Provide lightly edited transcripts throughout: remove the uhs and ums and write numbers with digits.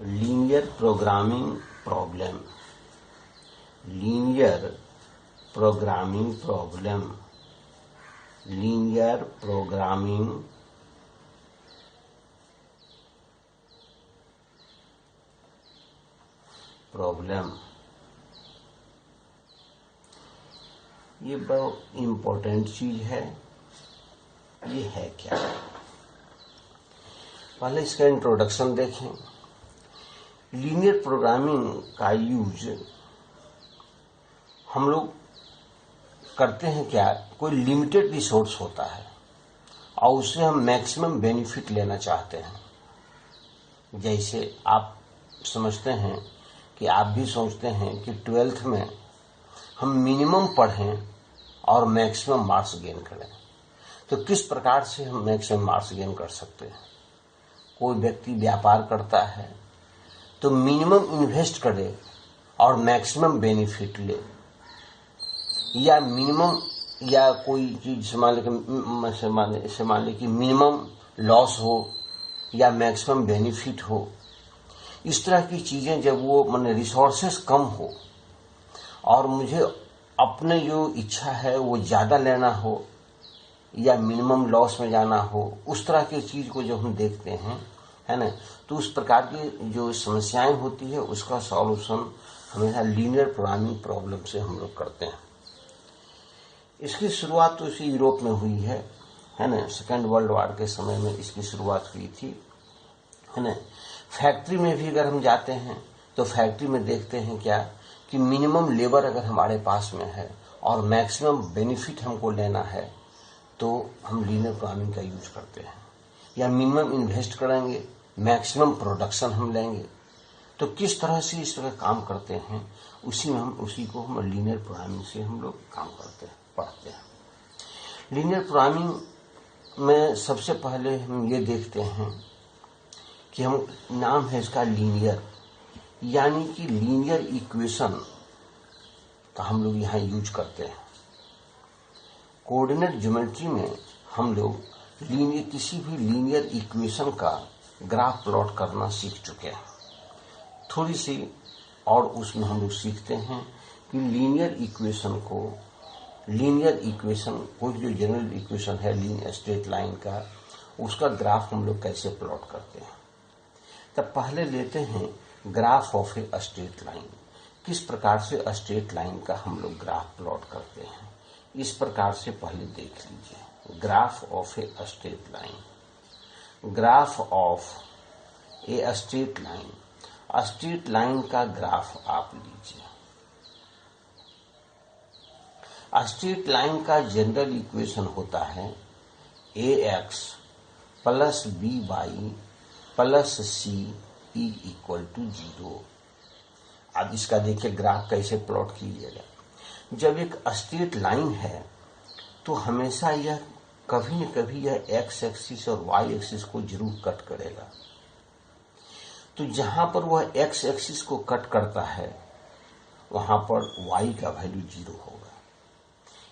Linear programming problem, linear programming problem, linear programming problem. ये बहुत important चीज है। ये है क्या? पहले इसका इंट्रोडक्शन देखें। लीनियर प्रोग्रामिंग का यूज हम लोग करते हैं क्या? कोई लिमिटेड रिसोर्स होता है और उससे हम मैक्सिमम बेनिफिट लेना चाहते हैं। जैसे आप समझते हैं कि आप भी सोचते हैं कि 12th में हम मिनिमम पढ़ें और मैक्सिमम मार्क्स गेन करें। तो किस प्रकार से हम मैक्सिमम मार्क्स गेन कर सकते हैं? कोई व्यक्ति व्यापार करता है तो मिनिमम इन्वेस्ट करे और मैक्सिमम बेनिफिट ले, या मिनिमम या कोई चीज मान ले कि मिनिमम लॉस हो या मैक्सिमम बेनिफिट हो। इस तरह की चीजें जब वो माने रिसोर्सेस कम हो और मुझे अपने जो इच्छा है वो ज्यादा लेना हो या मिनिमम लॉस में जाना हो, उस तरह की चीज को जब हम देखते हैं, है ना, तो उस प्रकार की जो समस्याएं होती है उसका सॉल्यूशन हमेशा लीनियर प्रोग्रामिंग प्रॉब्लम से हम लोग करते हैं। इसकी शुरुआत तो इसी यूरोप में हुई है ना। सेकेंड वर्ल्ड वॉर के समय में इसकी शुरुआत हुई थी, है ना। फैक्ट्री में भी अगर हम जाते हैं तो फैक्ट्री में देखते हैं क्या कि मिनिमम लेबर अगर हमारे पास में है और मैक्सिमम बेनिफिट हमको लेना है तो हम लीनियर प्रोग्रामिंग का यूज करते हैं। या मिनिमम इन्वेस्ट करेंगे, मैक्सिमम प्रोडक्शन हम लेंगे। तो किस तरह से इस तरह काम करते हैं उसी को हम लीनियर प्रोग्रामिंग से हम लोग काम करते हैं, पढ़ते हैं। लीनियर प्रोग्रामिंग में सबसे पहले हम ये देखते हैं कि हम नाम है इसका लीनियर, यानी कि लीनियर इक्वेशन का हम लोग यहाँ यूज करते हैं। कोऑर्डिनेट ज्योमेट्री में हम लोग किसी भी लीनियर इक्वेशन का ग्राफ प्लॉट करना सीख चुके हैं। थोड़ी सी और उसमें हम लोग सीखते हैं कि लीनियर इक्वेशन कोई जो जनरल इक्वेशन है लीनियर स्ट्रेट लाइन का, उसका ग्राफ हम लोग कैसे प्लॉट करते हैं। तब पहले लेते हैं graph of a straight line. किस प्रकार से स्ट्रेट लाइन का हम लोग ग्राफ प्लॉट करते हैं, इस प्रकार से पहले देख लीजिए। Graph of a straight line, graph of a straight line, straight line का ग्राफ आप लीजिए। स्ट्रेट लाइन का जनरल इक्वेशन होता है ax plus b y plus c equal to 0। अब इसका देखिए ग्राफ कैसे प्लॉट कीजिएगा। जब एक स्ट्रेट लाइन है तो हमेशा यह कभी न कभी यह एक्स एक्सिस और वाई एक्सिस को जरूर कट करेगा। तो जहां पर वह एक्स एक्सिस को कट करता है वहां पर वाई का वैल्यू 0 होगा,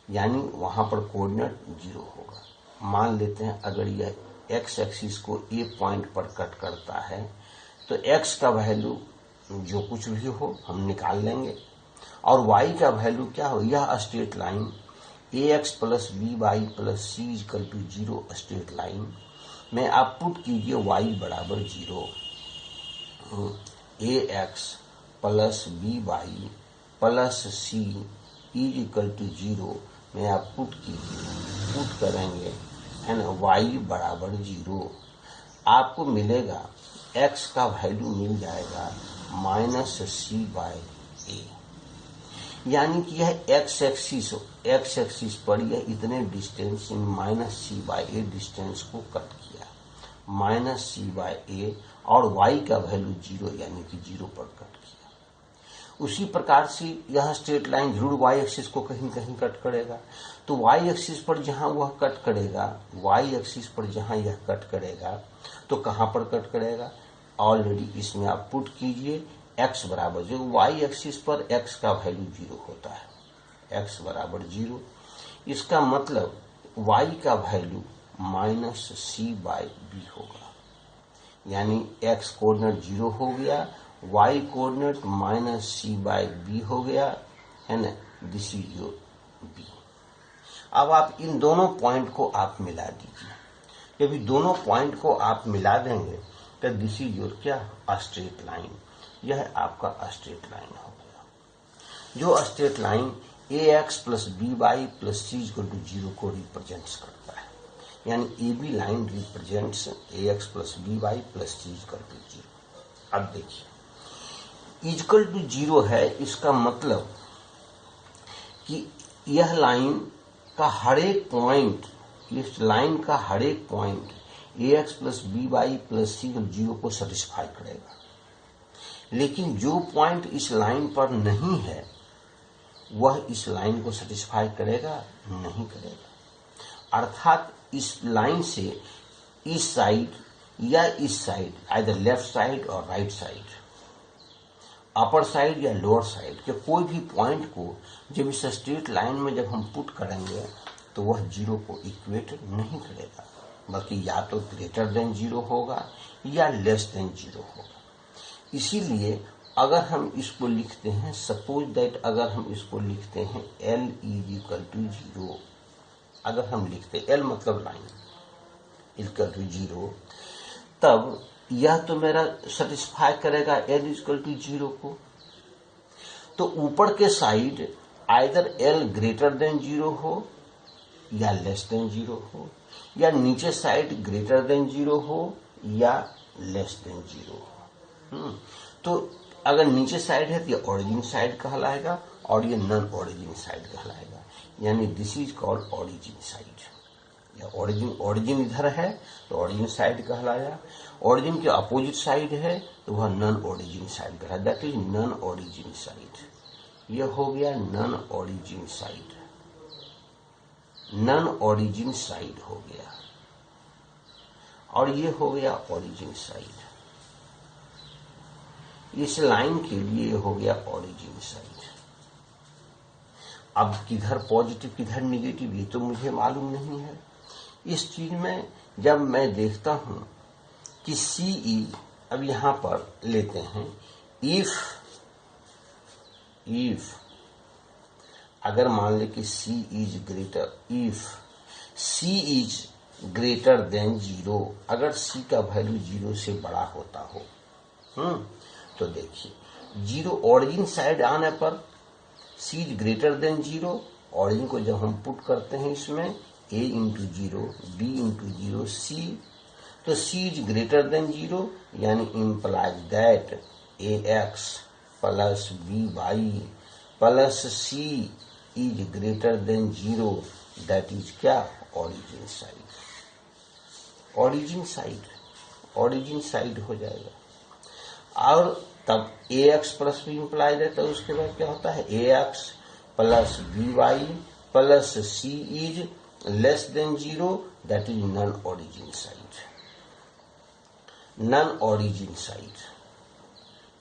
यानी वहां पर कोऑर्डिनेट 0 होगा। मान लेते हैं अगर यह एक्स एक्सिस को ए पॉइंट पर कट करता है तो एक्स का वैल्यू जो कुछ भी हो हम निकाल लेंगे और वाई का वैल्यू क्या हो। यह straight line a x plus b y plus c equal to 0 straight line में आप पुट कीजिए वाई बराबर 0। A x plus b y plus c equal to 0 में आप पुट कीजिए, पुट करेंगे, है ना, वाई बराबर 0। आपको मिलेगा एक्स का वैल्यू मिल जाएगा माइनस सी बाय ए, यानी कि यह एक्स एक्सिस पर यह इतने distance minus c by a distance को कट किया, माइनस सी बाय ए, और वाई का वैल्यू 0 यानी कि 0 पर कट किया। उसी प्रकार से यह स्ट्रेट लाइन जरूर वाई एक्सिस को कहीं कहीं कट करेगा। तो वाई एक्सिस पर जहां वह कट करेगा, वाई एक्सिस पर जहां यह कट करेगा तो कहां पर कट करेगा, ऑलरेडी इसमें आप पुट कीजिए x बराबर 0। वाई एक्सिस पर x का वैल्यू 0 होता है, x बराबर 0। इसका मतलब y का value minus c bye B होगा। यानी x कोऑर्डिनेट 0 हो गया, y कोऑर्डिनेट -c/b हो गया, है ना, दिस इज योर b। अब आप इन दोनों पॉइंट को आप मिला दीजिए। जब ये दोनों पॉइंट को आप मिला देंगे तो दिस इज योर क्या, स्ट्रेट लाइन। यह आपका स्ट्रेट लाइन हो गया, जो straight line ax + by + c = 0 को रिप्रेजेंट्स करता है। यानी AB line represents ax + by + c = 0। अब देखिए = 0 है, इसका मतलब कि यह लाइन का हर एक पॉइंट, इस लाइन का हर एक पॉइंट ax + by + c = 0 को सेटिस्फाई करेगा। लेकिन जो पॉइंट इस लाइन पर नहीं है वह इस लाइन को सेटिस्फाई करेगा नहीं करेगा। अर्थात इस लाइन से इस साइड या इस साइड, आइदर लेफ्ट साइड और राइट साइड, अपर साइड या लोअर साइड के कोई भी पॉइंट को जब इस स्ट्रेट लाइन में जब हम पुट करेंगे तो वह 0 को इक्वेट नहीं करेगा, बल्कि या तो >0 होगा या <0 होगा। इसीलिए अगर हम इसको लिखते हैं, सपोज दैट अगर हम इसको लिखते हैं L = 0, अगर हम लिखते हैं L मतलब लाइन =0, तब यह तो मेरा सेटिस्फाई करेगा L = 0 को। तो ऊपर के साइड आइदर L >0 हो या <0 हो, या नीचे साइड >0 हो या <0 हो। तो अगर नीचे साइड है तो ये ओरिजिन साइड कहलाएगा और ये नॉन ओरिजिन साइड कहलाएगा। यानी this is called origin side. या ओरिजिन इधर है तो ओरिजिन साइड कहलाया, ओरिजिन के अपोजिट साइड है तो वह नॉन ओरिजिन साइड कहलाया, that is non origin side. यह हो गया non origin side, non origin side हो गया, और ये हो गया ओरिजिन साइड। इस लाइन के लिए हो गया ओरिजिन साइड। अब किधर पॉजिटिव किधर निगेटिव ये तो मुझे मालूम नहीं है। इस चीज में जब मैं देखता हूं कि CE, अब यहां पर लेते हैं इफ अगर मान ले कि C is greater, if C is greater than 0, अगर C का वैल्यू 0 से बड़ा होता हो, तो देखिए 0 ओरिजिन साइड आने पर C is greater than 0, origin को जब हम पुट करते हैं इसमें A × 0 B × 0 C, तो C is greater than 0, यानी implies that AX + BY + C is greater than 0, that is क्या, ओरिजिन साइड। ओरिजिन साइड हो जाएगा। और तब AX + B इम्प्लाई देता है, उसके बाद क्या होता है AX + BY + C is less than 0, that is non origin side. Non origin side,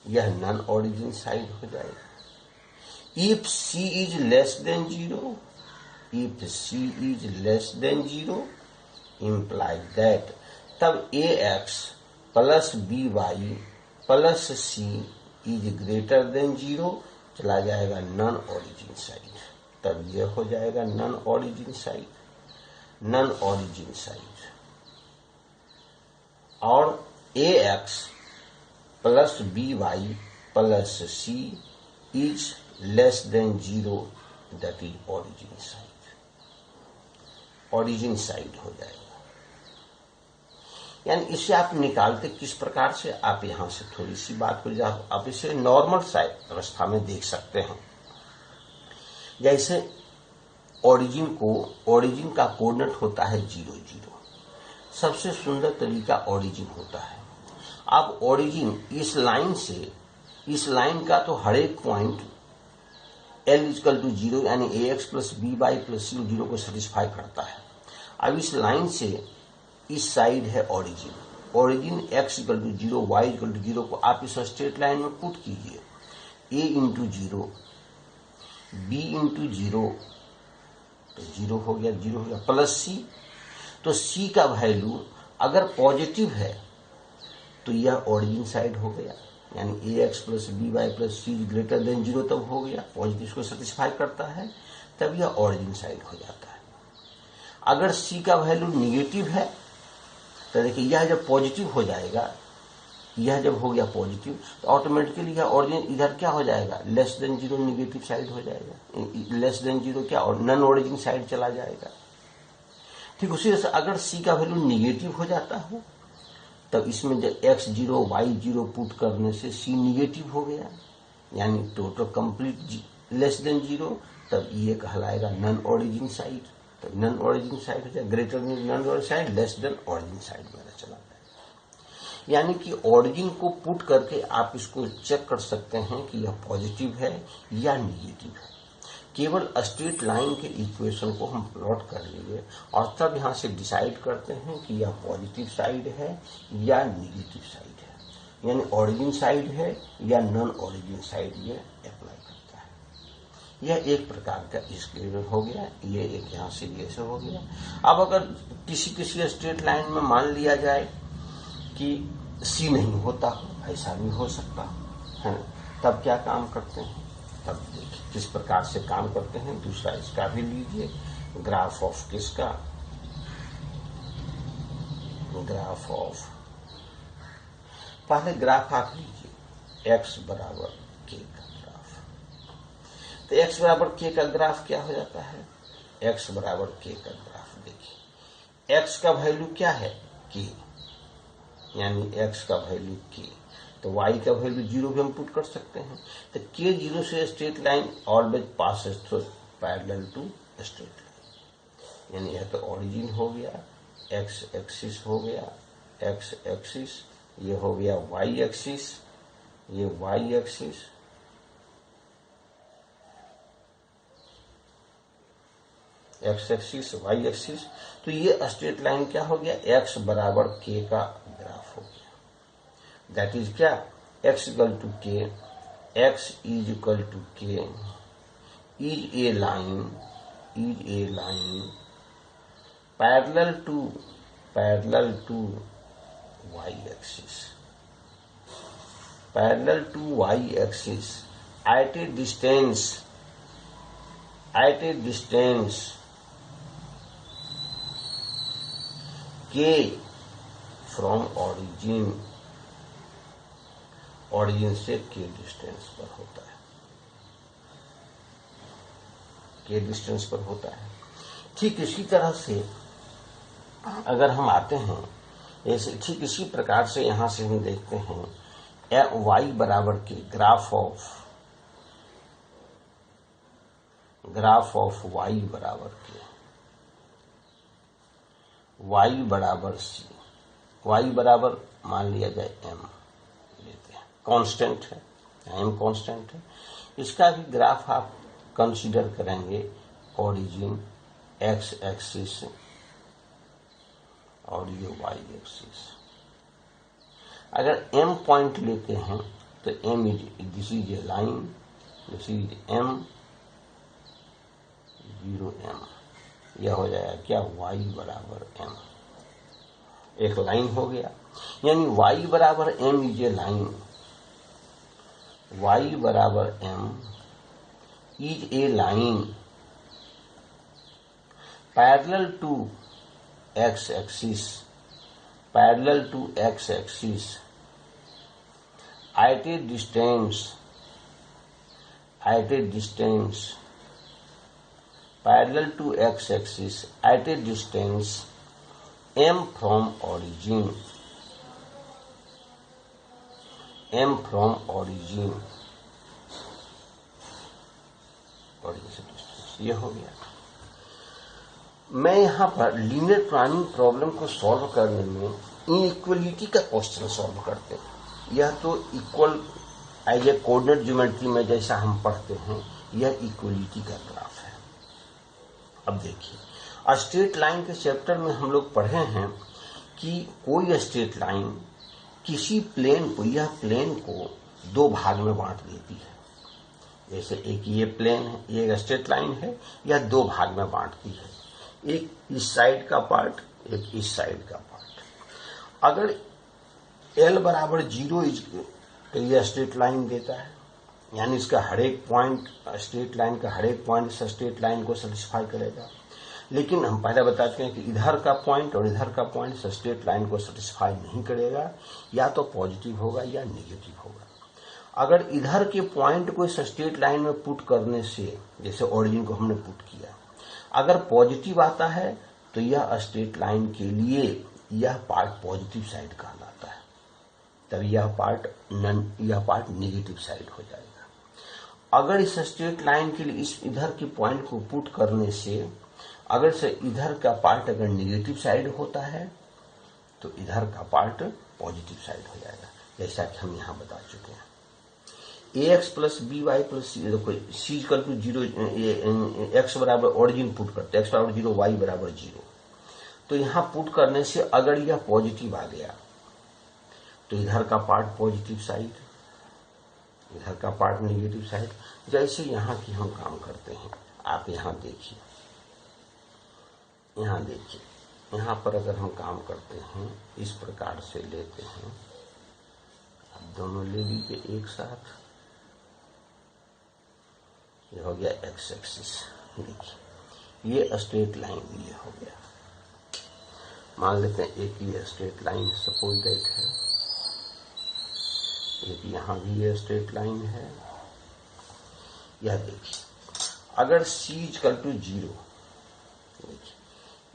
यह नॉन ओरिजिन साइड हो जाएगा। If C is less than 0, implies that तब AX + BY + C is greater than 0 चला जाएगा नॉन ओरिजिन साइड, तब यह हो जाएगा नॉन ओरिजिन साइड। और AX + BY + C is less than 0, that is origin side हो जाएगा। यानी इसे आप निकालते किस प्रकार से, आप यहां से थोड़ी सी बात को आप इसे नॉर्मल साइड अवस्था में देख सकते हैं। जैसे ओरिजिन का कोऑर्डिनेट होता है 0, 0, सबसे सुंदर तरीका ओरिजिन होता है। अब ओरिजिन इस लाइन का तो हर एक पॉइंट L = 0 यानी AX + BY + C 0 को सेटिस्फाई करता है। अब इस लाइन से इस साइड है ओरिजिन X = 0 Y = 0 को आप इस स्ट्रेट लाइन में पुट कीजिए, A × 0 B × 0 तो 0 हो गया + C, तो C का वैल्यू अगर पॉजिटिव है तो यह ओरिजिन साइड हो गया, यानी ax plus b y plus c greater than 0 तब हो गया, पॉजिटिव को सेटिस्फाई करता है, तब यह ओरिजिन साइड हो जाता है। अगर c का वैल्यू निगेटिव है तो देखिए यह जब पॉजिटिव हो जाएगा, यह जब हो गया पॉजिटिव तो ऑटोमेटिकली यह ओरिजिन इधर क्या हो जाएगा, लेस देन 0 निगेटिव साइड हो जाएगा, लेस देन 0 क्या और नॉन ओरिजिन साइड चला जाएगा। ठीक उसी तरह से अगर c का वैल्यू निगेटिव हो जाता है तब इसमें जब x0 y0 पुट करने से c निगेटिव हो गया, यानी टोटल कंप्लीट लेस देन 0, तब ये कहलाएगा नॉन ओरिजिन साइड। तो नॉन ओरिजिन साइड हो जाए, greater than non origin side, less than origin side मेरा चला जाएगा। यानी कि ओरिजिन को पुट करके आप इसको चेक कर सकते हैं कि यह पॉजिटिव है या निगेटिव है। केवल स्ट्रेट लाइन के इक्वेशन को हम प्लॉट कर लिए और तब यहां से डिसाइड करते हैं कि यह पॉजिटिव साइड है या निगेटिव साइड है, यानी ओरिजिन साइड है या नॉन ओरिजिन साइड ये अप्लाई करता है। यह एक प्रकार का स्केल हो गया, ये एक यहाँ से ये से हो गया। अब अगर किसी स्ट्रेट लाइन में मान लिया जाए कि सी नहीं होता, ऐसा भी हो सकता है, तब क्या काम करते हैं, तब देखिए किस प्रकार से काम करते हैं। दूसरा इसका भी लीजिए, ग्राफ ऑफ किसका, ग्राफ ऑफ, पहले ग्राफ आप लीजिए x बराबर k का ग्राफ। तो x बराबर k का ग्राफ क्या हो जाता है, x बराबर k का ग्राफ देखिए, x का वैल्यू क्या है k, यानी x का वैल्यू k, तो y का वैल्यू 0 भी हम पुट कर सकते हैं। तो k 0 से straight line always passes through parallel to straight line, यानी यह तो ओरिजिन हो गया, x एक्सिस हो गया, x एक्सिस, ये हो गया y एक्सिस, ये y axis, x axis y axis. तो ये स्ट्रेट लाइन क्या हो गया, x बराबर k का ग्राफ हो गया। दैट इज क्या, x equal to k, x is equal to k is a line parallel to y axis, parallel to y axis at a distance k from origin से k distance पर होता है, k distance पर होता है। ठीक इसी तरह से अगर हम आते हैं, ऐसे ठीक इसी प्रकार से यहां से हम देखते हैं y बराबर के ग्राफ ऑफ y बराबर के, y बराबर c, y बराबर मान लिया जाए m लेते हैं, कांस्टेंट है, m कांस्टेंट है। इसका भी ग्राफ आप कंसीडर करेंगे, ओरिजिन x एक्सिस और ये y एक्सिस। अगर m पॉइंट लेते हैं तो m this is a line, this is m 0m, यह हो जाएगा क्या, y बराबर m, एक लाइन हो गया, यानी y बराबर m is a line, y बराबर m is a line parallel to x axis, parallel to x axis at a distance parallel to x axis at a distance m from origin, से distance, ये हो गया। मैं यहां पर linear planning problem को solve करने में इनइक्वलिटी का क्वेश्चन सॉल्व करते हैं। यह तो equal as a coordinate geometry में जैसा हम पढ़ते हैं, यह इक्वलिटी का ग्राफ है। अब देखिए, स्ट्रेट लाइन के चैप्टर में हम लोग पढ़े हैं कि कोई स्ट्रेट लाइन किसी प्लेन को, यह प्लेन को दो भाग में बांट देती है। जैसे एक ये प्लेन है, ये एक स्ट्रेट लाइन है, यह दो भाग में बांटती है, एक इस साइड का पार्ट, एक इस साइड का पार्ट। अगर L बराबर 0 ये स्ट्रेट लाइन देता है, यानी इसका हर एक पॉइंट, स्ट्रेट लाइन का हर एक पॉइंट स्ट्रेट लाइन को सेटिस्फाई करेगा। लेकिन हम पहले बताते हैं कि इधर का पॉइंट और इधर का पॉइंट स्ट्रेट लाइन को सेटिस्फाई नहीं करेगा, या तो पॉजिटिव होगा या नेगेटिव होगा। अगर इधर के पॉइंट को स्ट्रेट लाइन में पुट करने से, जैसे ओरिजिन को हमने पुट किया, अगर पॉजिटिव आता है तो यह स्ट्रेट लाइन के लिए यह पार्ट पॉजिटिव साइड कहलाता है, तब यह पार्ट नेगेटिव साइड हो जाएगा। अगर इस स्ट्रेट लाइन के लिए इस इधर के पॉइंट को पुट करने से अगर से इधर का पार्ट अगर नेगेटिव साइड होता है तो इधर का पार्ट पॉजिटिव साइड हो जाएगा, जैसा कि हम यहां बता चुके हैं। ax plus b y plus देखो सी इक्वल टू 0, एक्स बराबर ओरिजिन पुट करते हैं, एक्स बराबर 0 वाई बराबर 0। तो यहां पुट करने से अगर यह पॉजिटिव आ गया तो इधर का पार्ट पॉजिटिव साइड, इधर का पार्ट नेगेटिव साइड। जैसे यहां की हम काम करते हैं, आप यहां देखिए, यहां पर अगर हम काम करते हैं इस प्रकार से लेते हैं, अब दोनों ले लीजिए एक साथ, ये हो गया एक्स एक्सिस। देखिए ये स्ट्रेट लाइन ये हो गया, मान लेते हैं एक ये स्ट्रेट लाइन सपोज दैट है, एक यहां भी ये स्ट्रेट लाइन है। यह देखिए अगर c इक्वल टू 0, देखिए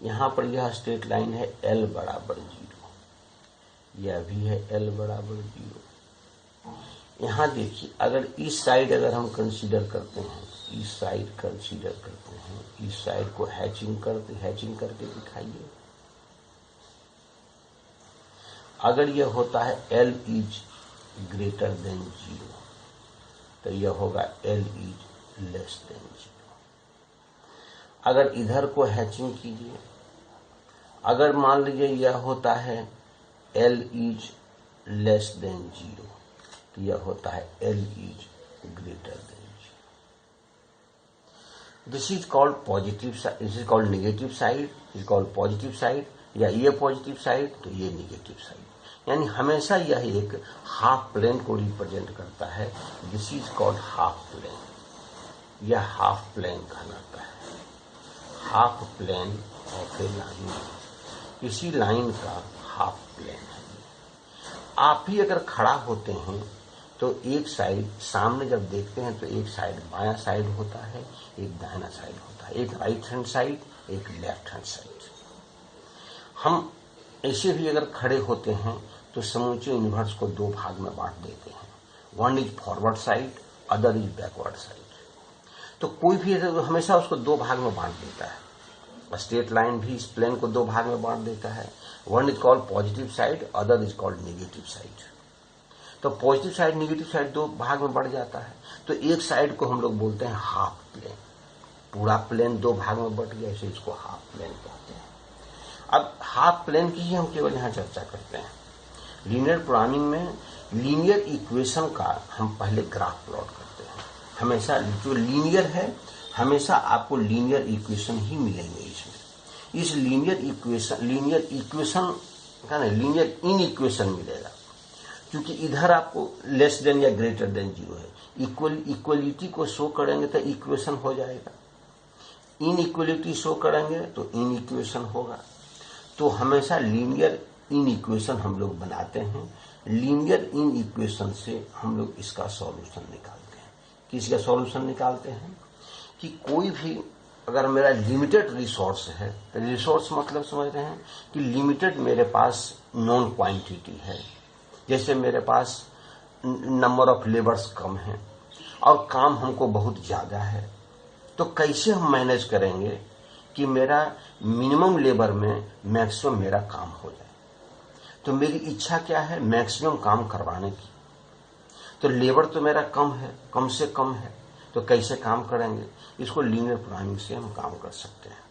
यहां पर यह स्ट्रेट लाइन है l बराबर 0, यह भी है l बराबर 0। यहां देखिए अगर इस साइड अगर हम कंसीडर करते हैं, इस साइड कंसीडर करते हैं, इस साइड को हैचिंग करके दिखाइए। अगर यह होता है l इज ग्रेटर देन 0 तो यह होगा l इज लेस देन 0। अगर इधर को हैचिंग कीजिए, अगर मान लीजिए यह होता है l इज लेस देन 0 तो यह होता है l is greater than 0। This is called positive side, this is called negative side, is called positive side, या ये पॉजिटिव साइड तो ये नेगेटिव साइड। यानी हमेशा यह एक हाफ प्लेन को रिप्रेजेंट करता है। This is called half plane, यह हाफ प्लेन कहलाता है। Half plane of a line, किसी लाइन का हाफ प्लेन है। आप भी अगर खड़ा होते हैं तो एक साइड सामने जब देखते हैं तो एक साइड बायां साइड होता है, एक दाहिना साइड होता है, एक राइट हैंड साइड, एक लेफ्ट हैंड साइड। हम ऐसे भी अगर खड़े होते हैं तो समूचे यूनिवर्स को दो भाग में बांट देते हैं, one is forward side, other is backward side. तो कोई भी हमेशा उसको दो भाग में बांट देता है। स्ट्रेट लाइन भी इस प्लेन को दो भाग में बांट देता है, one is called positive side, other is called negative side. तो पॉजिटिव साइड नेगेटिव साइड दो भाग में बढ़ जाता है। तो एक साइड को हम लोग बोलते हैं हाफ प्लेन, पूरा प्लेन दो भाग में बढ़ गया, इसे इसको हाफ प्लेन कहते हैं। अब हाफ प्लेन की ही हम केवल यहां चर्चा करते हैं। लीनियर प्रोग्रामिंग में लीनियर इक्वेशन का हम पहले ग्राफ प्लॉट करते हैं। हमेशा जो लीनियर है हमेशा आपको लीनियर इक्वेशन ही मिलेंगे इसमें। इस लीनियर इक्वेशन का ना लीनियर इन इक्वेशन मिलेगा, क्योंकि इधर आपको लेस देन या ग्रेटर देन 0 है। इक्वलिटी को शो करेंगे तो इक्वेशन हो जाएगा, इन इक्वलिटी शो करेंगे तो इन इक्वेशन होगा। तो हमेशा लीनियर इन इक्वेशन हम लोग बनाते हैं। लीनियर इन इक्वेशन से हम लोग इसका सॉल्यूशन निकालते हैं। किसका सॉल्यूशन निकालते हैं कि कोई भी अगर मेरा लिमिटेड रिसोर्स है, रिसोर्स मतलब समझ रहे हैं कि लिमिटेड मेरे पास नॉन क्वांटिटी है। जैसे मेरे पास नंबर ऑफ लेबर्स कम है और काम हमको बहुत ज्यादा है, तो कैसे हम मैनेज करेंगे कि मेरा मिनिमम लेबर में मैक्सिमम मेरा काम हो जाए। तो मेरी इच्छा क्या है, मैक्सिमम काम करवाने की। तो लेबर तो मेरा कम है, कम से कम है, तो कैसे काम करेंगे, इसको लीनियर प्रोग्रामिंग से हम काम कर सकते हैं।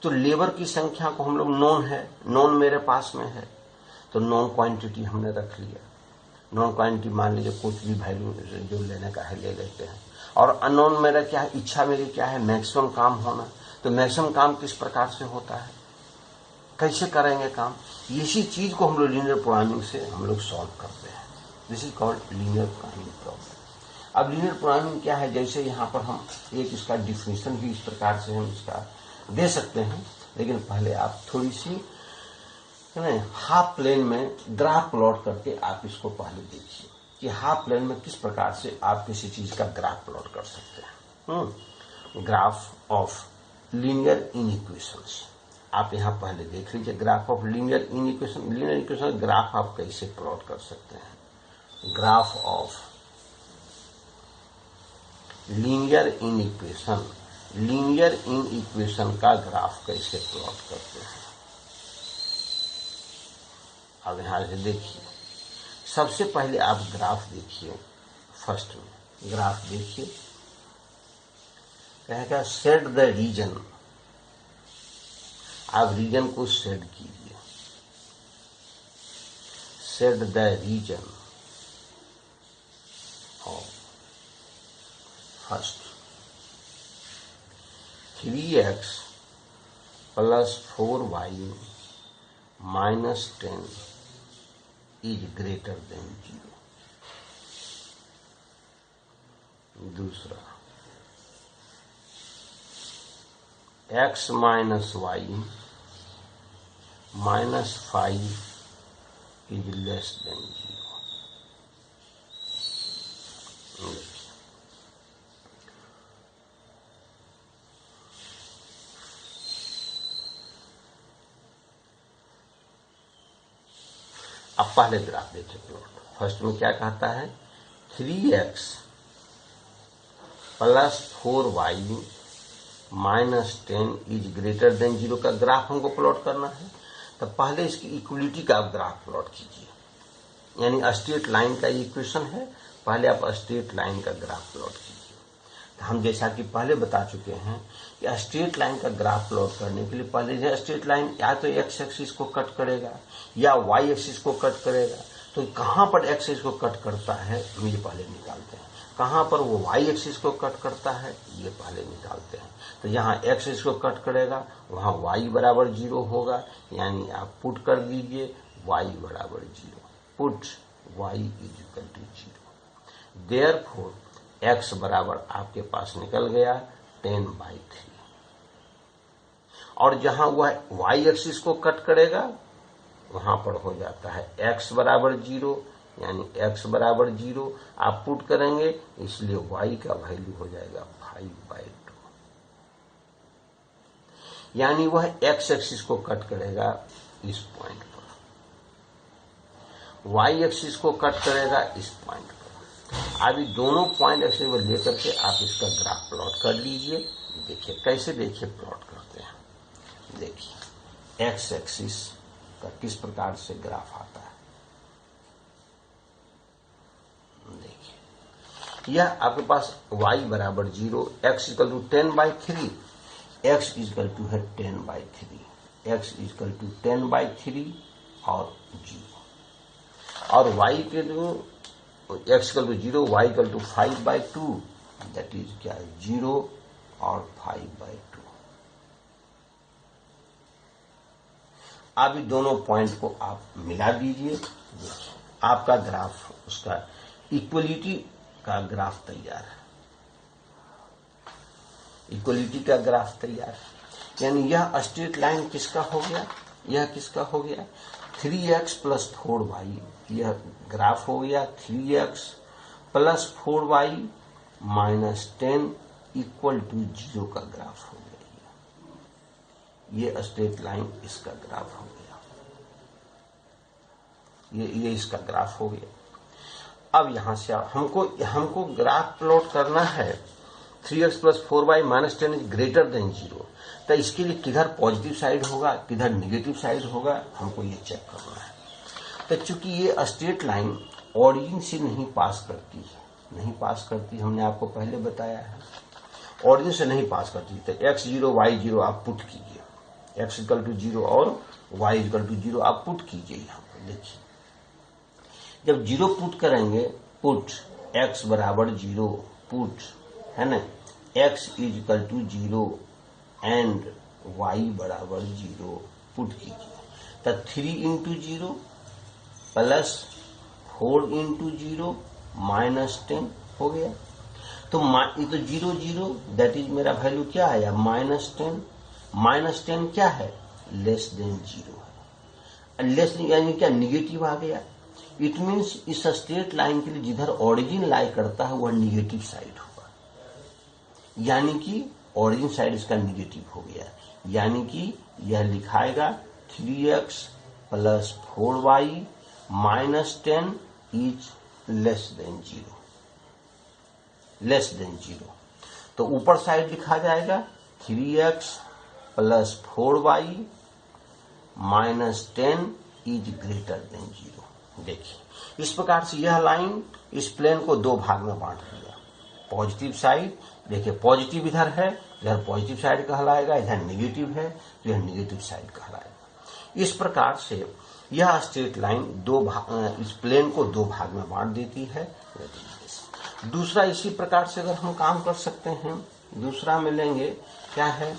तो लेबर की संख्या को हम लोग नॉन है, नॉन मेरे पास में है, तो नॉन क्वांटिटी हमने रख लिया। नॉन क्वांटिटी मान लीजिए कुछ भी वैल्यू जो लेने का है ले लेते हैं। और अननोन मेरा क्या है, इच्छा मेरी क्या है, मैक्सिमम काम होना। तो मैक्सिमम काम किस प्रकार से होता है, कैसे करेंगे काम, इसी चीज को हम लोग लीनियर प्रोग्रामिंग से हम लोग सॉल्व करते हैं। This is called linear programming problem. अब लीनियर प्रोग्रामिंग क्या है, जैसे यहाँ पर हम एक इसका डिफिनेशन भी इस प्रकार से हम इसका दे सकते हैं, लेकिन पहले आप थोड़ी सी हाफ प्लेन में ग्राफ प्लॉट करके आप इसको पहले देखिए कि हाफ प्लेन में किस प्रकार से आप किसी चीज का ग्राफ प्लॉट कर सकते हैं। ग्राफ ऑफ लीनियर इनइक्वेशंस आप यहां पहले देख लीजिए। Graph of linear inequation, linear equation graph आप कैसे प्लॉट कर सकते हैं। Graph of linear inequation, linear inequation का ग्राफ कैसे प्लॉट करते हैं। अब यहां से देखिए, सबसे पहले आप ग्राफ देखिए। फर्स्ट में ग्राफ देखिए, कहेगा सेट द रीजन। आप रीजन को सेट कीजिए। Set the region of first 3x + 4y - 10 is greater than 0। दूसरा x - y - 5 is less than 0। अब पहले ग्राफ देखिए प्लॉट। फर्स्ट में क्या कहता है, 3x + 4y - 10 is greater than 0 का ग्राफ हमको प्लॉट करना है। तो पहले इसकी इक्वलिटी का आप ग्राफ प्लॉट कीजिए, यानी स्ट्रेट लाइन का इक्वेशन है, पहले आप स्ट्रेट लाइन का ग्राफ प्लॉट कीजिए। तो हम जैसा कि पहले बता चुके हैं कि स्ट्रेट लाइन का ग्राफ प्लॉट करने के लिए पहले स्ट्रेट लाइन या तो एक्स एक्सिस को कट करेगा या वाई एक्सिस को कट करेगा। तो कहां पर एक्स एक्सिस को कट करता है ये पहले निकालते हैं, कहां पर वो वाई एक्सिस को कट करता है ये पहले निकालते हैं। तो जहां एक्स एक्सिस को कट करेगा वहां वाई बराबर 0 होगा, यानी आप पुट कर दीजिए वाई बराबर 0। Put Y = 0। देयरफॉर एक्स बराबर आपके पास निकल गया 10/3। और जहां वह वाई एक्सिस को कट करेगा वहां पर हो जाता है x बराबर 0, यानी x बराबर 0 आप पुट करेंगे, इसलिए y का वैल्यू हो जाएगा 5/2। यानी वह x एक्सिस को कट करेगा इस पॉइंट पर, y एक्सिस को कट करेगा इस पॉइंट पर। अभी दोनों पॉइंट एक्सिस को लेकर के आप इसका ग्राफ प्लॉट कर लीजिए। देखिए कैसे, देखिए प्लॉट करते हैं। देखिए x एक्सिस का किस प्रकार से ग्राफ आता है। देखिए यह आपके पास y बराबर 0, x = 10/3, x = है 10/3, x = 10/3 और 0। और y के लिए x = 0, y = 5/2, दैट इज क्या है 0 और 5/2। अभी दोनों पॉइंट को आप मिला दीजिए, आपका ग्राफ, उसका इक्वलिटी का ग्राफ तैयार है। इक्वलिटी का ग्राफ तैयार है, यानी यह स्ट्रेट लाइन किसका हो गया, यह किसका हो गया 3x + 4y। यह ग्राफ हो गया 3x + 4y - 10 = 0 का ग्राफ हो गया। ये स्ट्रेट लाइन इसका ग्राफ हो गया, ये इसका ग्राफ हो गया। अब यहां से हमको ग्राफ प्लॉट करना है 3x + 4y - 10 is greater than 0। तो इसके लिए किधर पॉजिटिव साइड होगा किधर निगेटिव साइड होगा हमको ये चेक करना है। तो चूंकि ये स्ट्रेट लाइन ऑरिजिन से नहीं पास करती, हमने आपको पहले बताया है ऑरिजिन से नहीं पास करती। तो x 0 y 0 आप पुट कीजिए, x = 0 और y = 0 आप पुट कीजिए। यहाँ पर देखिए जब 0 पुट करेंगे, पुट x बराबर 0 पुट है ना, x = 0 एंड y बराबर 0 पुट कीजिए। तो 3 इंटू 0 प्लस 4 इंटू 0 माइनस 10 हो गया। तो ये तो 0 0 दैट इज मेरा वैल्यू क्या आया -10। -10 क्या है? लेस देन 0 है। लेस यानी क्या? निगेटिव आ गया। इट मीन्स इस स्ट्रेट लाइन के लिए जिधर ओरिजिन लाई करता है वह निगेटिव साइड होगा, यानी कि ओरिजिन साइड इसका निगेटिव हो गया। यानी कि यह लिखाएगा 3x plus 4y minus 10 is less than 0। Less than 0 तो ऊपर साइड लिखा जाएगा 3x plus 4y minus 10 is greater than 0। देखिए इस प्रकार से यह लाइन इस प्लेन को दो भाग में बांट दिया। पॉजिटिव साइड, देखिए पॉजिटिव इधर है, इधर पॉजिटिव साइड कहलाएगा, इधर नेगेटिव है तो यह नेगेटिव साइड कहलाएगा। इस प्रकार से यह स्ट्रेट लाइन इस प्लेन को दो भाग में बांट देती है। दूसरा इसी प्रकार से अगर हम काम कर सकते हैं, दूसरा में लेंगे क्या है?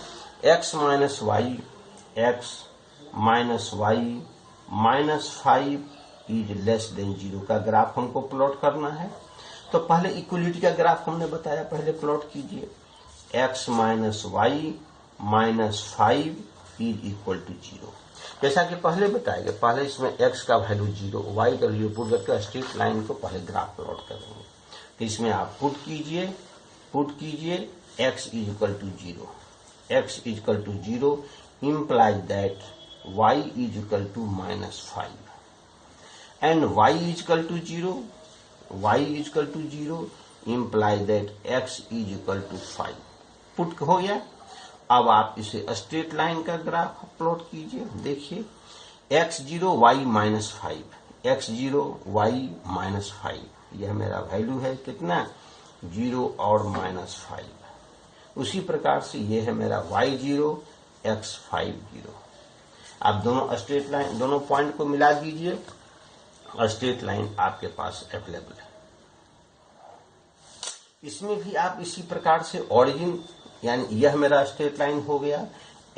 x minus y minus 5 is less than 0 का ग्राफ हमको प्लॉट करना है। तो पहले इक्वलिटी का ग्राफ हमने बताया, पहले प्लॉट कीजिए। x minus y minus 5 is equal to 0। जैसा कि पहले बताएंगे, पहले इसमें x का वैल्यू 0, y का वैल्यू पुट करके स्ट्रेट लाइन को पहले ग्राफ प्लॉट करेंगे। तो इसमें आप पुट कीजिए x is equal to 0। x is equal to 0 implies that y is equal to -5 and y is equal to 0 implies that x is equal to 5। Put हो गया। अब आप इसे स्ट्रेट लाइन का ग्राफ प्लॉट कीजिए। देखिए x0 y minus 5, x0 y minus 5, यह मेरा वैल्यू है कितना? 0 और -5। उसी प्रकार से यह है मेरा y0 x50। आप दोनों स्ट्रेट लाइन, दोनों पॉइंट को मिला दीजिए, स्ट्रेट लाइन आपके पास अवेलेबल है। इसमें भी आप इसी प्रकार से ओरिजिन, यानी यह मेरा स्ट्रेट लाइन हो गया,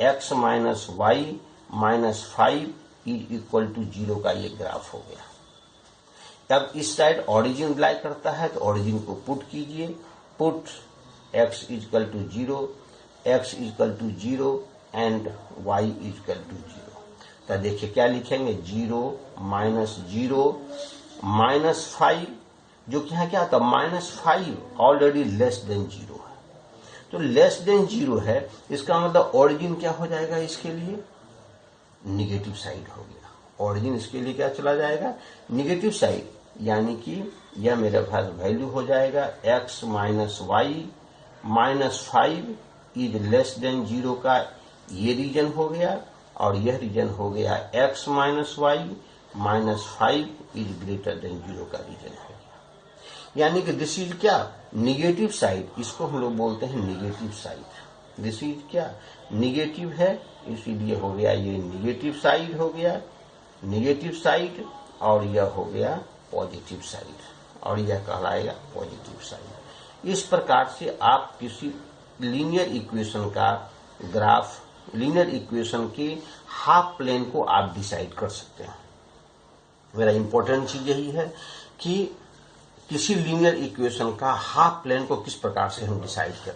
x minus y minus 5 is equal to 0 का ये ग्राफ हो गया। अब इस साइड ओरिजिन लाई करता है तो ओरिजिन को पुट कीजिए। Put x is equal to 0, x is equal to 0 and y is equal to 0। तो देखिए क्या लिखेंगे? 0 माइनस 5, जो कि यहाँ क्या आता? -5 ऑलरेडी लेस देन 0 है। तो लेस देन 0 है, इसका मतलब ओरिजिन क्या हो जाएगा? इसके लिए निगेटिव साइड हो गया। ओरिजिन इसके लिए क्या चला जाएगा? Negative side. यानी कि यह मेरे पास वैल्यू हो जाएगा x minus y minus 5 is less than 0 का ये रीजन हो गया, और यह रीजन हो गया x minus y minus 5 is greater than 0 का रीजन हो गया। यानी कि दिस इज क्या? Negative side. इसको हम लोग बोलते हैं निगेटिव साइड। दिस इज क्या? निगेटिव है, इसीलिए हो गया ये निगेटिव साइड हो गया, निगेटिव साइड, और यह हो गया पॉजिटिव साइड, और यह कहलाएगा पॉजिटिव साइड। इस प्रकार से आप किसी लीनियर इक्वेशन का ग्राफ, लीनियर इक्वेशन के हाफ प्लेन को आप डिसाइड कर सकते हैं। मेरा इंपॉर्टेंट चीज यही है कि किसी लीनियर इक्वेशन का हाफ प्लेन को किस प्रकार से हम डिसाइड